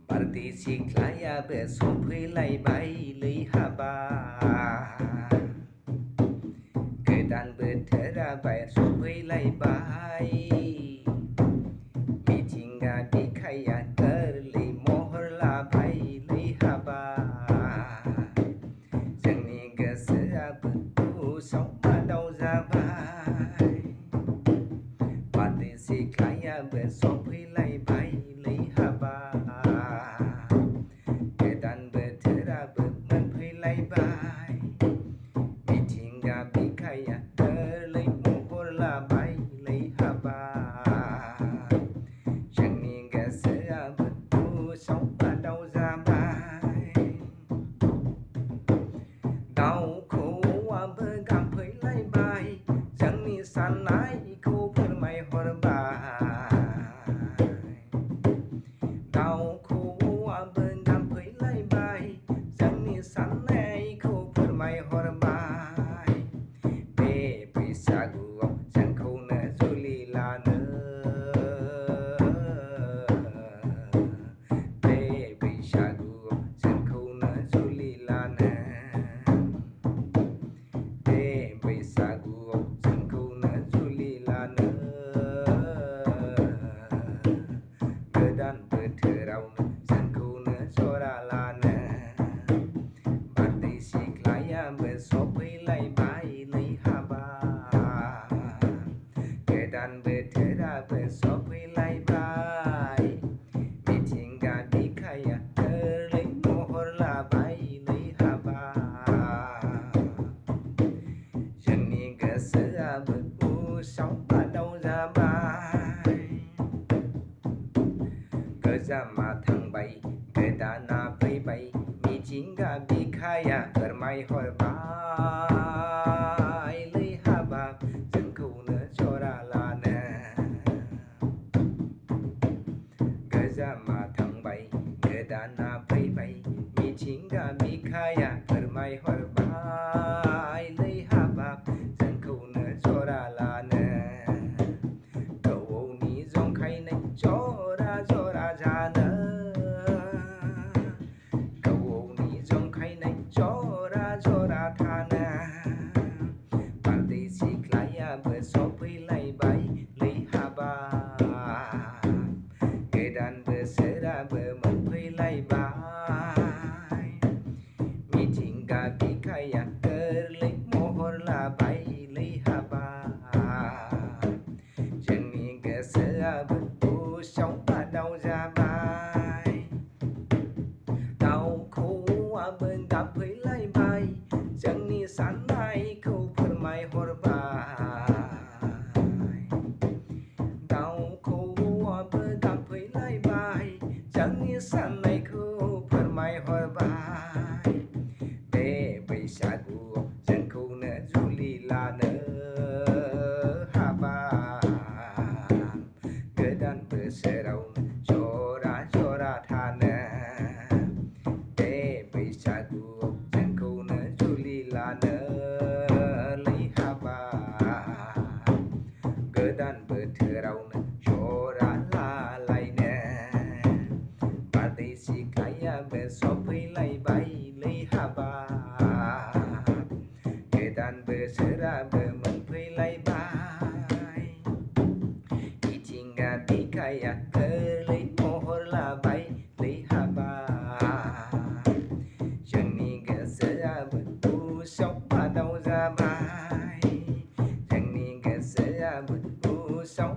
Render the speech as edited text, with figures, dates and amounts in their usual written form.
बारदै सिख्लायाबो सफैलायबायलै हाबा गोदान बोथोराबो सफैलायबाय मिथिंगा बिखाया गोरलै महर लाबायलै हाबा जोंनि गोसोआबो उसाव बादाव जाबाय बारदै सिख्लायाबो सफैलायबायलै हाबा गोदान बोथोराबो मोनफैलायबाय मिथिंगा बिखाया गोरलै महर लाबायलै हाबा जोंनि गोसोआबो उसाव बादाव जाबाय दाउ खौवौआबो गाबफैलायबाय जोंनि साननायखौ फोरमायहरबाय दाउ खौवौआबो गाबफैलायबाय जोंनि साननायखौ फोरमायहरबाय बे बैसागुआव जोंखौनो जुलि लानो बे बैसागुआव जोंखौनो जुलि लानो बे बैसागुआव जोंखौनो जुलि लानो गोदान बोथोरावनो जोंखौनो जरा लानो बारदै सिख्लायाबो सफैलायबायलै हाबा गोदान बोथोराबो सफैलायबाय मिथिंगा बिखाया गोरलै महर लाबायलै हाबा जोंनि गोसोआबो उसाव बादाव जाबाय गोजामा थांबाय गोदाना फैबाय मिथिंगा बिखाया फोरमायहरबायलै हाबा जोंखौनो जरा लानो गोजामा थांबाय गोदाना फैबाय मिथिंगा बिखाया फोरमायहरबायलै हाबा जोंखौनो जरा लानो खौवौनि जंखायनाय जरा जरा जानो खौवौनि जंखायनाय जरा जरा थानो बारदै सिख्लायाबो सफैलायबायलै हाबा गोदान बोसोराबो मोनफैलायबाय मिथिंगा बिखाया गोरलै महर लाबायलै हाबा जोंनि गोसोआबो उसाव बादाव जाबाय दाउ खौवौआबो गाबफैलायबाय जोंनि साननायखौ फोरमायहरबाय दाउ खौवौआबो गाबफैलायबाय जोंनि साननायखौ फोरमायहरबाय बे बैसागुआव जोंखौनो जुलि लानो हाबा गोदान बोसोरावनो जरा जरा थानो बे बैसागुआव जोंखौनो जुलि लानोलै हाबा गोदान बोथोरावनो जरा लालायनो बारदै सिख्लायाबो सफैलायबायलै हाबा गोदान बोसोराबो मोनफैलायबाय मिथिंगा बिखाया गोरलै महर लाबायलै हाबा जोंनि गोसोआबो उसाव बादाव जाबाय जोंनि गोसोआबो उसाव